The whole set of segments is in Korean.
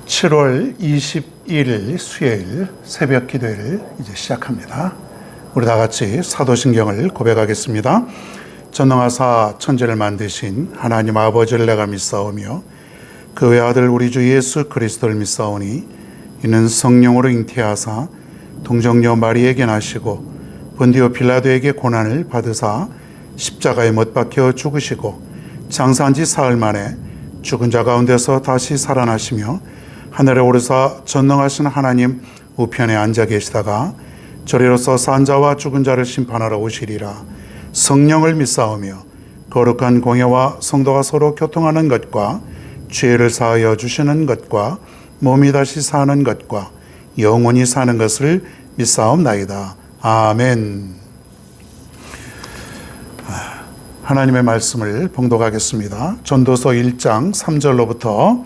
7월 22일 수요일 새벽 기도회를 이제 시작합니다. 우리 다 같이 사도신경을 고백하겠습니다. 전능하사 천지를 만드신 하나님 아버지를 내가 믿사오며 그 외아들 우리 주 예수 그리스도를 믿사오니 이는 성령으로 잉태하사 동정녀 마리에게 나시고 본디오 빌라도에게 고난을 받으사 십자가에 못 박혀 죽으시고 장사한 지 사흘 만에 죽은 자 가운데서 다시 살아나시며 하늘에 오르사 전능하신 하나님 우편에 앉아 계시다가 저리로서 산 자와 죽은 자를 심판하러 오시리라. 성령을 믿사오며 거룩한 공예와 성도가 서로 교통하는 것과 죄를 사하여 주시는 것과 몸이 다시 사는 것과 영원히 사는 것을 믿사옵나이다. 아멘. 하나님의 말씀을 봉독하겠습니다. 전도서 1장 3절로부터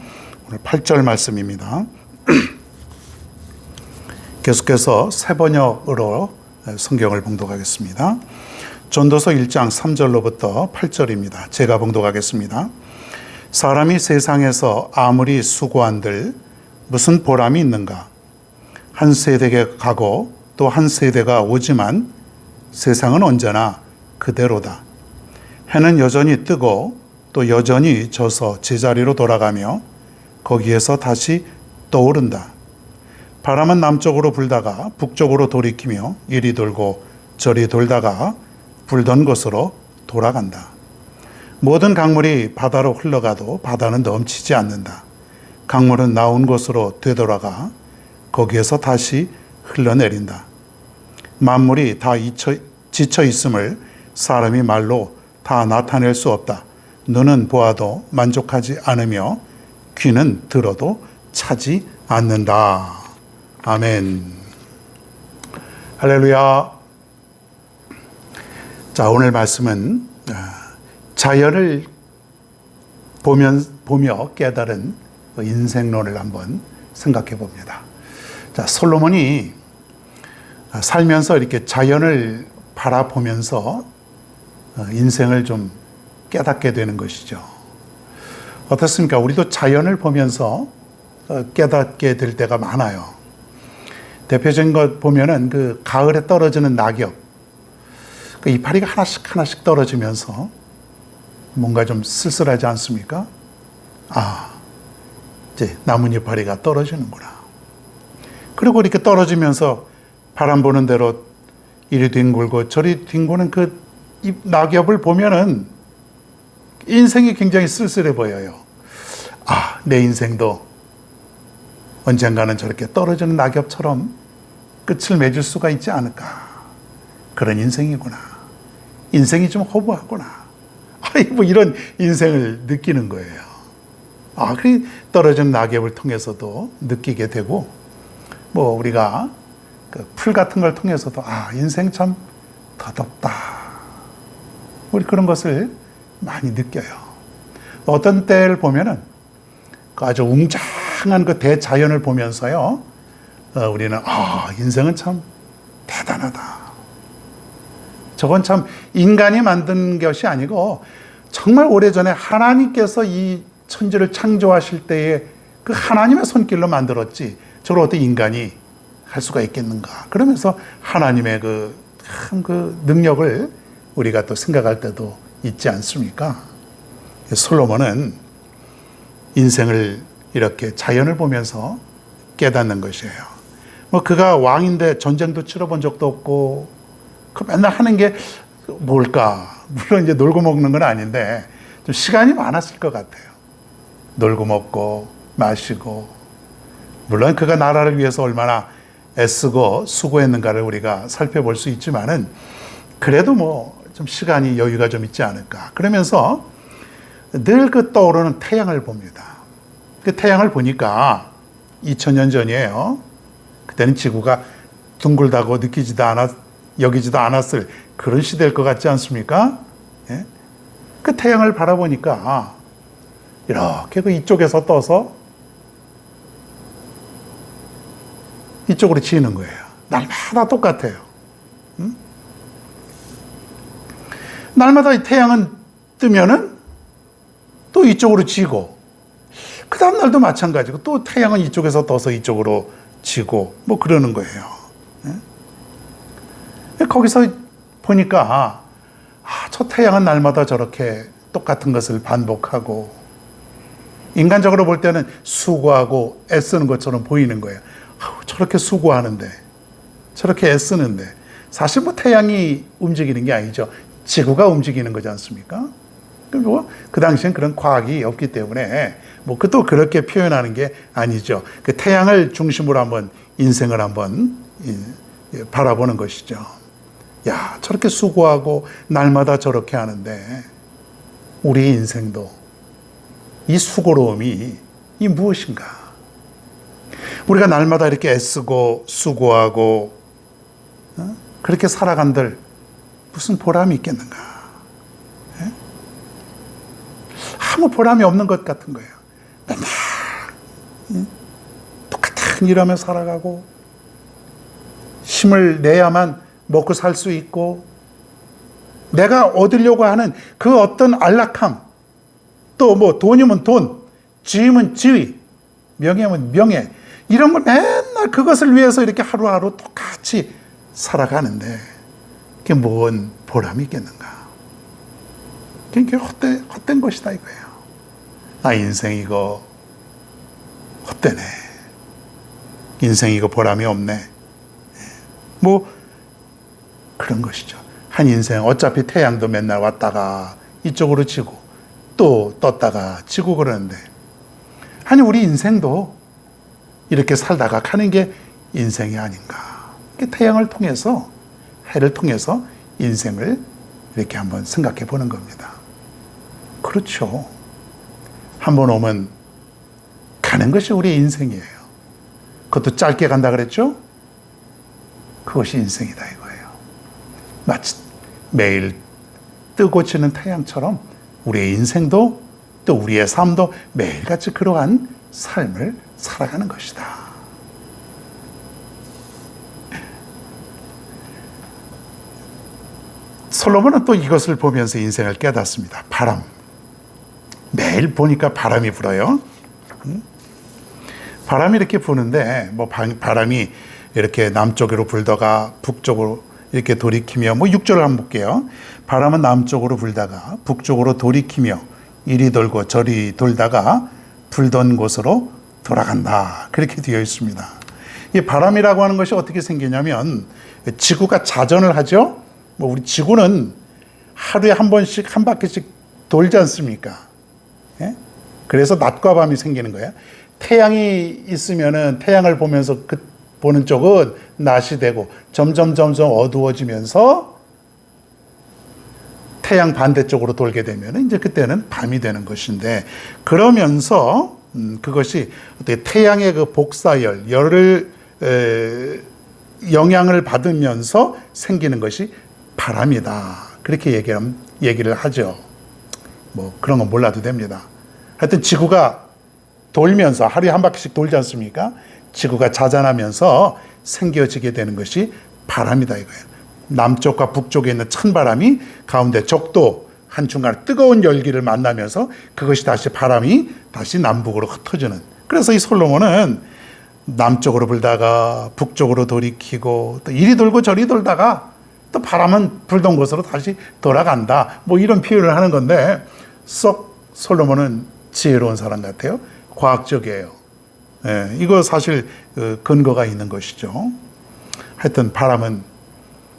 오늘 8절 말씀입니다. 계속해서 새 번역으로 성경을 봉독하겠습니다. 전도서 1장 3절로부터 8절입니다. 제가 봉독하겠습니다. 사람이 세상에서 아무리 수고한들 무슨 보람이 있는가? 한 세대가 가고 또 한 세대가 오지만 세상은 언제나 그대로다. 해는 여전히 뜨고 또 여전히 져서 제자리로 돌아가며 거기에서 다시 떠오른다. 바람은 남쪽으로 불다가 북쪽으로 돌이키며 이리 돌고 저리 돌다가 불던 곳으로 돌아간다. 모든 강물이 바다로 흘러가도 바다는 넘치지 않는다. 강물은 나온 곳으로 되돌아가 거기에서 다시 흘러내린다. 만물이 다 지쳐 있음을 사람이 말로 다 나타낼 수 없다. 눈은 보아도 만족하지 않으며 귀는 들어도 차지 않는다. 아멘. 할렐루야. 자, 오늘 말씀은 자연을 보며 깨달은 인생론을 한번 생각해 봅니다. 자, 솔로몬이 살면서 이렇게 자연을 바라보면서 인생을 좀 깨닫게 되는 것이죠. 어떻습니까? 우리도 자연을 보면서 깨닫게 될 때가 많아요. 대표적인 것 보면은 그 가을에 떨어지는 낙엽, 그 이파리가 하나씩 떨어지면서 뭔가 좀 쓸쓸하지 않습니까? 아, 이제 나뭇잎파리가 떨어지는구나. 그리고 이렇게 떨어지면서 바람 부는 대로 이리 뒹굴고 저리 뒹구는 그 낙엽을 보면은 인생이 굉장히 쓸쓸해 보여요. 아, 내 인생도 언젠가는 저렇게 떨어지는 낙엽처럼 끝을 맺을 수가 있지 않을까. 그런 인생이구나. 인생이 좀 허무하구나. 뭐 이런 인생을 느끼는 거예요. 아, 그 떨어지는 낙엽을 통해서도 느끼게 되고, 뭐 우리가 그 풀 같은 걸 통해서도 아, 인생 참 더덥다. 우리 그런 것을 많이 느껴요. 어떤 때를 보면은 그 아주 웅장한 그 대자연을 보면서요, 우리는 인생은 참 대단하다. 저건 참 인간이 만든 것이 아니고 정말 오래전에 하나님께서 이 천지를 창조하실 때에 그 하나님의 손길로 만들었지 저걸 어떻게 인간이 할 수가 있겠는가. 그러면서 하나님의 그 능력을 우리가 또 생각할 때도 있지 않습니까? 솔로몬은 인생을 이렇게 자연을 보면서 깨닫는 것이에요. 뭐 그가 왕인데 전쟁도 치러본 적도 없고 그 맨날 하는 게 뭘까? 물론 이제 놀고 먹는 건 아닌데 좀 시간이 많았을 것 같아요. 놀고 먹고 마시고, 물론 그가 나라를 위해서 얼마나 애쓰고 수고했는가를 우리가 살펴볼 수 있지만은 그래도 뭐 좀 시간이 여유가 좀 있지 않을까. 그러면서 늘 그 떠오르는 태양을 봅니다. 그 태양을 보니까 2000년 전이에요. 그때는 지구가 둥글다고 여기지도 않았을 그런 시대일 것 같지 않습니까? 예? 그 태양을 바라보니까 이렇게 그 이쪽에서 떠서 이쪽으로 지는 거예요. 날마다 똑같아요. 응? 날마다 이 태양은 뜨면은 또 이쪽으로 지고 그 다음 날도 마찬가지고 또 태양은 이쪽에서 떠서 이쪽으로 지고 뭐 그러는 거예요. 거기서 보니까 저 태양은 날마다 저렇게 똑같은 것을 반복하고 인간적으로 볼 때는 수고하고 애쓰는 것처럼 보이는 거예요. 저렇게 수고하는데 저렇게 애쓰는데 사실 뭐 태양이 움직이는 게 아니죠. 지구가 움직이는 거지 않습니까? 그 당시엔 그런 과학이 없기 때문에 뭐 또 그렇게 표현하는 게 아니죠. 그 태양을 중심으로 한번 인생을 한번 바라보는 것이죠. 야, 저렇게 수고하고 날마다 저렇게 하는데 우리 인생도 이 수고로움이 이 무엇인가? 우리가 날마다 이렇게 애쓰고 수고하고 그렇게 살아간들 무슨 보람이 있겠는가? 아무 보람이 없는 것 같은 거예요. 맨날 똑같은 일하며 살아가고 힘을 내야만 먹고 살 수 있고 내가 얻으려고 하는 그 어떤 안락함 또 뭐 돈이면 돈, 지위면 지위, 명예면 명예 이런 걸 맨날 그것을 위해서 이렇게 하루하루 똑같이 살아가는데 그게 뭔 보람이 있겠는가? 그게 헛된 것이다 이거예요. 인생 이거 헛되네. 인생 이거 보람이 없네. 뭐 그런 것이죠. 한 인생 어차피 태양도 맨날 왔다가 이쪽으로 지고 또 떴다가 지고 그러는데 아니 우리 인생도 이렇게 살다가 가는 게 인생이 아닌가. 태양을 통해서 해를 통해서 인생을 이렇게 한번 생각해 보는 겁니다. 그렇죠. 한번 오면 가는 것이 우리의 인생이에요. 그것도 짧게 간다 그랬죠? 그것이 인생이다 이거예요. 마치 매일 뜨고 지는 태양처럼 우리의 인생도 또 우리의 삶도 매일같이 그러한 삶을 살아가는 것이다. 솔로몬은 또 이것을 보면서 인생을 깨닫습니다. 바람. 매일 보니까 바람이 불어요. 바람이 이렇게 부는데 뭐 바람이 이렇게 남쪽으로 불다가 북쪽으로 이렇게 돌이키며 뭐 6절을 한번 볼게요. 바람은 남쪽으로 불다가 북쪽으로 돌이키며 이리 돌고 저리 돌다가 불던 곳으로 돌아간다. 그렇게 되어 있습니다. 이 바람이라고 하는 것이 어떻게 생기냐면 지구가 자전을 하죠. 뭐 우리 지구는 하루에 한 번씩 한 바퀴씩 돌지 않습니까? 예? 그래서 낮과 밤이 생기는 거예요. 태양이 있으면은 태양을 보면서 보는 쪽은 낮이 되고 점점 어두워지면서 태양 반대쪽으로 돌게 되면 이제 그때는 밤이 되는 것인데 그러면서 그것이 어떻게 태양의 그 복사열 열을 영향을 받으면서 생기는 것이 바람이다. 그렇게 얘기를 하죠. 뭐 그런 건 몰라도 됩니다. 하여튼 지구가 돌면서 하루에 한 바퀴씩 돌지 않습니까? 지구가 자전하면서 생겨지게 되는 것이 바람이다 이거예요. 남쪽과 북쪽에 있는 찬바람이 가운데 적도 한중간 뜨거운 열기를 만나면서 그것이 다시 바람이 다시 남북으로 흩어지는. 그래서 이 솔로몬은 남쪽으로 불다가 북쪽으로 돌이키고 또 이리 돌고 저리 돌다가 또 바람은 불던 곳으로 다시 돌아간다. 뭐 이런 표현을 하는 건데 썩 솔로몬은 지혜로운 사람 같아요. 과학적이에요. 예, 이거 사실 근거가 있는 것이죠. 하여튼 바람은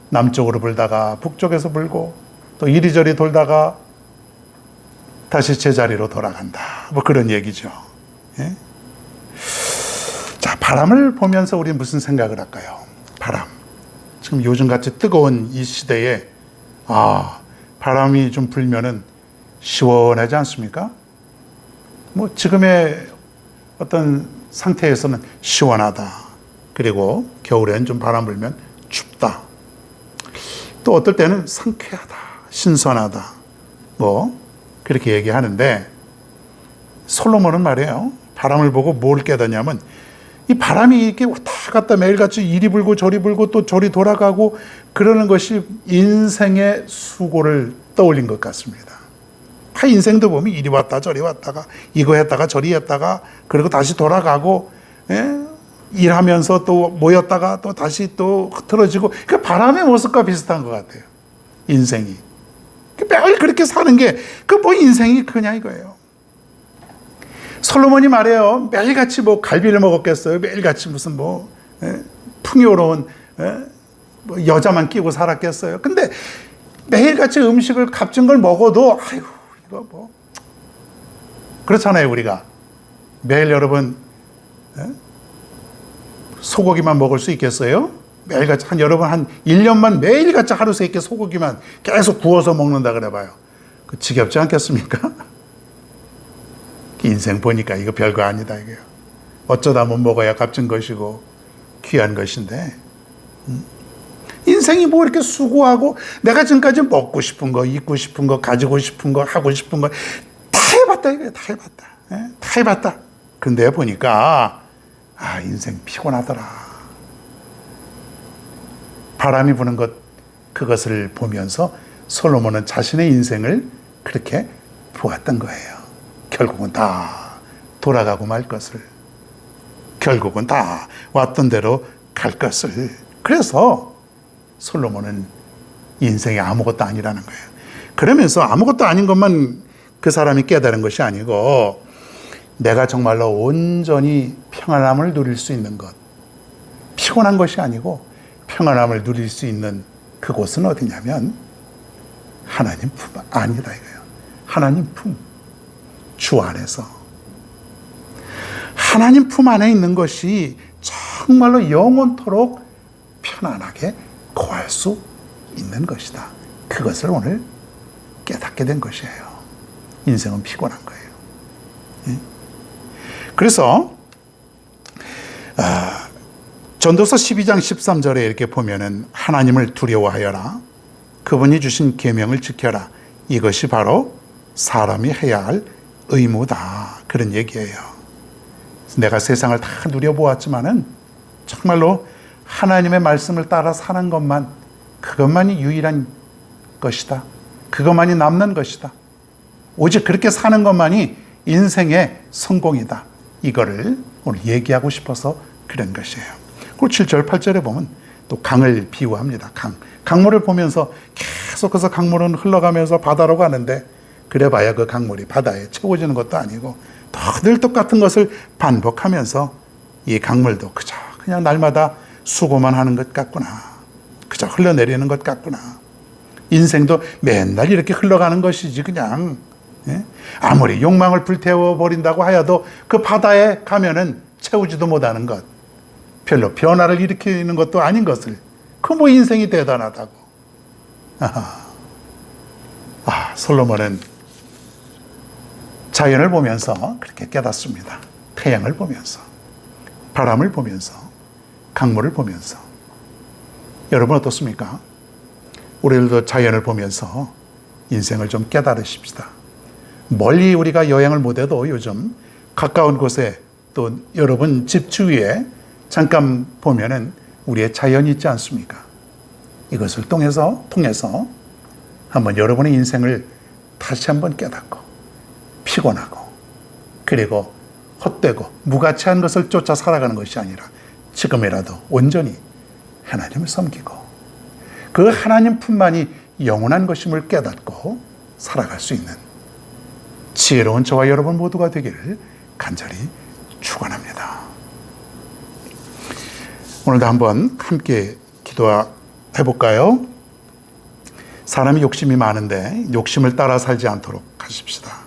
남쪽으로 불다가 북쪽에서 불고 또 이리저리 돌다가 다시 제자리로 돌아간다. 뭐 그런 얘기죠. 예? 자, 바람을 보면서 우리 무슨 생각을 할까요? 바람. 지금 요즘같이 뜨거운 이 시대에 바람이 좀 불면은 시원하지 않습니까? 뭐 지금의 어떤 상태에서는 시원하다. 그리고 겨울엔 좀 바람 불면 춥다. 또 어떨 때는 상쾌하다. 신선하다. 뭐 그렇게 얘기하는데 솔로몬은 말이에요. 바람을 보고 뭘 깨닫냐면 이 바람이 이렇게 왔다 갔다 매일같이 이리 불고 저리 불고 또 저리 돌아가고 그러는 것이 인생의 수고를 떠올린 것 같습니다. 다 인생도 보면 이리 왔다 저리 왔다가 이거 했다가 저리 했다가 그리고 다시 돌아가고, 예? 일하면서 또 모였다가 또 다시 또 흐트러지고, 그 바람의 모습과 비슷한 것 같아요. 인생이. 매일 그렇게 사는 게 그 뭐 인생이 크냐 이거예요. 솔로몬이 말해요. 매일같이 뭐 갈비를 먹었겠어요. 매일같이 무슨 뭐 풍요로운 뭐 여자만 끼고 살았겠어요. 근데 매일같이 음식을 값진 걸 먹어도 아유 이거 뭐 그렇잖아요. 우리가 매일 여러분 소고기만 먹을 수 있겠어요? 매일같이 여러분 한 1년만 매일같이 하루 세 끼 소고기만 계속 구워서 먹는다 그래봐요. 그 지겹지 않겠습니까? 인생 보니까 이거 별거 아니다 이거요. 어쩌다 못 먹어야 값진 것이고 귀한 것인데, 인생이 뭐 이렇게 수고하고 내가 지금까지 먹고 싶은 거, 입고 싶은 거, 가지고 싶은 거, 하고 싶은 거 다 해봤다 이거예요. 다 해봤다. 다 해봤다. 근데 보니까 인생 피곤하더라. 바람이 부는 것, 그것을 보면서 솔로몬은 자신의 인생을 그렇게 보았던 거예요. 결국은 다 돌아가고 말 것을, 결국은 다 왔던 대로 갈 것을. 그래서 솔로몬은 인생이 아무것도 아니라는 거예요. 그러면서 아무것도 아닌 것만 그 사람이 깨달은 것이 아니고, 내가 정말로 온전히 평안함을 누릴 수 있는 것, 피곤한 것이 아니고 평안함을 누릴 수 있는 그곳은 어디냐면 하나님 품 아니다 이거예요. 하나님 품, 주 안에서. 하나님 품 안에 있는 것이 정말로 영원토록 편안하게 거할 수 있는 것이다. 그것을 오늘 깨닫게 된 것이에요. 인생은 피곤한 거예요. 그래서 전도서 12장 13절에 이렇게 보면은 하나님을 두려워하여라. 그분이 주신 계명을 지켜라. 이것이 바로 사람이 해야 할 의무다. 그런 얘기예요. 내가 세상을 다 누려보았지만은 정말로 하나님의 말씀을 따라 사는 것만, 그것만이 유일한 것이다. 그것만이 남는 것이다. 오직 그렇게 사는 것만이 인생의 성공이다. 이거를 오늘 얘기하고 싶어서 그런 것이에요. 그리고 7절, 8절에 보면 또 강을 비유합니다. 강물을 보면서 계속해서 강물은 흘러가면서 바다로 가는데, 그래봐야 그 강물이 바다에 채워지는 것도 아니고 늘 똑같은 것을 반복하면서 이 강물도 그저 그냥 날마다 수고만 하는 것 같구나. 그저 흘러내리는 것 같구나. 인생도 맨날 이렇게 흘러가는 것이지 그냥. 아무리 욕망을 불태워버린다고 하여도 그 바다에 가면은 채우지도 못하는 것, 별로 변화를 일으키는 것도 아닌 것을, 그 뭐 인생이 대단하다고. 솔로몬은 자연을 보면서 그렇게 깨닫습니다. 태양을 보면서, 바람을 보면서, 강물을 보면서. 여러분 어떻습니까? 우리들도 자연을 보면서 인생을 좀 깨달으십시다. 멀리 우리가 여행을 못해도 요즘 가까운 곳에, 또 여러분 집 주위에 잠깐 보면은 우리의 자연이 있지 않습니까? 이것을 통해서 한번 여러분의 인생을 다시 한번 깨닫고, 피곤하고, 그리고 헛되고 무가치한 것을 쫓아 살아가는 것이 아니라 지금이라도 온전히 하나님을 섬기고 그 하나님 품만이 영원한 것임을 깨닫고 살아갈 수 있는 지혜로운 저와 여러분 모두가 되기를 간절히 축원합니다. 오늘도 한번 함께 기도해 볼까요? 사람이 욕심이 많은데 욕심을 따라 살지 않도록 하십시다.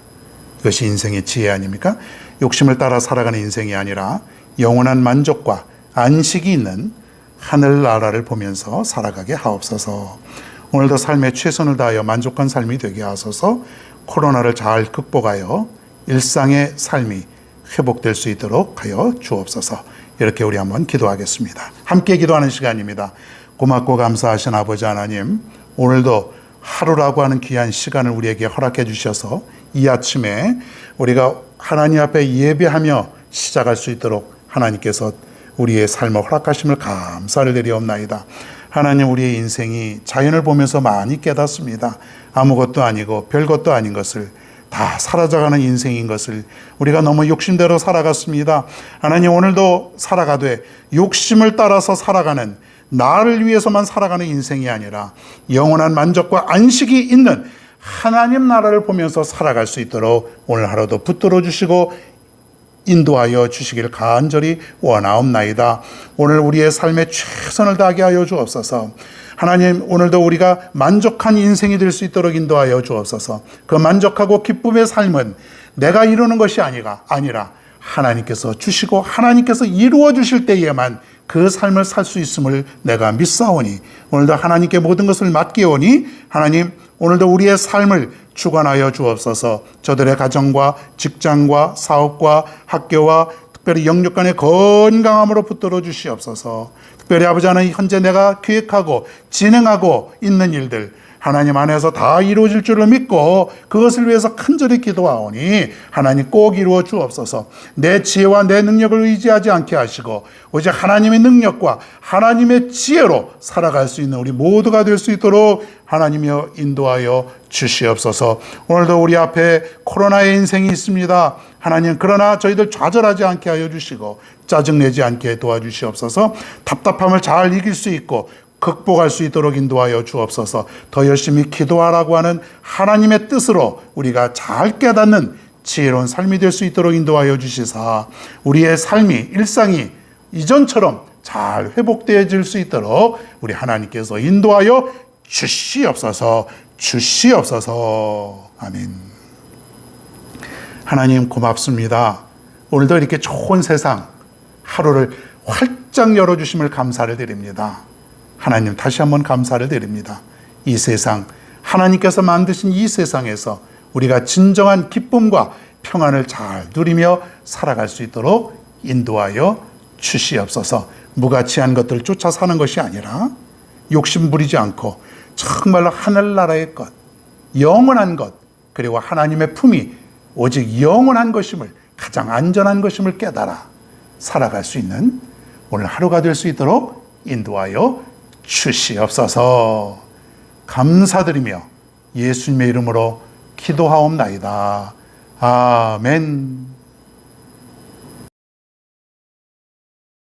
이것이 인생의 지혜 아닙니까? 욕심을 따라 살아가는 인생이 아니라 영원한 만족과 안식이 있는 하늘나라를 보면서 살아가게 하옵소서. 오늘도 삶에 최선을 다하여 만족한 삶이 되게 하소서. 코로나를 잘 극복하여 일상의 삶이 회복될 수 있도록 하여 주옵소서. 이렇게 우리 한번 기도하겠습니다. 함께 기도하는 시간입니다. 고맙고 감사하신 아버지 하나님, 오늘도 하루라고 하는 귀한 시간을 우리에게 허락해 주셔서 이 아침에 우리가 하나님 앞에 예배하며 시작할 수 있도록 하나님께서 우리의 삶을 허락하심을 감사를 드리옵나이다. 하나님, 우리의 인생이 자연을 보면서 많이 깨닫습니다. 아무것도 아니고 별것도 아닌 것을 다 사라져가는 인생인 것을 우리가 너무 욕심대로 살아갔습니다. 하나님, 오늘도 살아가되 욕심을 따라서 살아가는, 나를 위해서만 살아가는 인생이 아니라 영원한 만족과 안식이 있는 하나님 나라를 보면서 살아갈 수 있도록 오늘 하루도 붙들어 주시고 인도하여 주시기를 간절히 원하옵나이다. 오늘 우리의 삶에 최선을 다하게 하여 주옵소서. 하나님, 오늘도 우리가 만족한 인생이 될 수 있도록 인도하여 주옵소서. 그 만족하고 기쁨의 삶은 내가 이루는 것이 아니라 하나님께서 주시고 하나님께서 이루어 주실 때에만 그 삶을 살 수 있음을 내가 믿사오니 오늘도 하나님께 모든 것을 맡기오니 하나님, 오늘도 우리의 삶을 주관하여 주옵소서. 저들의 가정과 직장과 사업과 학교와 특별히 영육 간의 건강함으로 붙들어 주시옵소서. 특별히 아버지 하나님, 현재 내가 계획하고 진행하고 있는 일들 하나님 안에서 다 이루어질 줄을 믿고 그것을 위해서 간절히 기도하오니 하나님 꼭 이루어 주옵소서. 내 지혜와 내 능력을 의지하지 않게 하시고 오직 하나님의 능력과 하나님의 지혜로 살아갈 수 있는 우리 모두가 될 수 있도록 하나님이여 인도하여 주시옵소서. 오늘도 우리 앞에 코로나의 인생이 있습니다. 하나님, 그러나 저희들 좌절하지 않게 하여 주시고 짜증내지 않게 도와주시옵소서. 답답함을 잘 이길 수 있고 극복할 수 있도록 인도하여 주옵소서. 더 열심히 기도하라고 하는 하나님의 뜻으로 우리가 잘 깨닫는 지혜로운 삶이 될 수 있도록 인도하여 주시사 우리의 삶이, 일상이 이전처럼 잘 회복되어질 수 있도록 우리 하나님께서 인도하여 주시옵소서. 아멘. 하나님 고맙습니다. 오늘도 이렇게 좋은 세상 하루를 활짝 열어주심을 감사를 드립니다. 하나님, 다시 한번 감사를 드립니다. 이 세상, 하나님께서 만드신 이 세상에서 우리가 진정한 기쁨과 평안을 잘 누리며 살아갈 수 있도록 인도하여 주시옵소서. 무가치한 것들 쫓아 사는 것이 아니라 욕심 부리지 않고 정말로 하늘나라의 것, 영원한 것, 그리고 하나님의 품이 오직 영원한 것임을, 가장 안전한 것임을 깨달아 살아갈 수 있는 오늘 하루가 될 수 있도록 인도하여 주시옵소서. 감사드리며 예수님의 이름으로 기도하옵나이다. 아멘.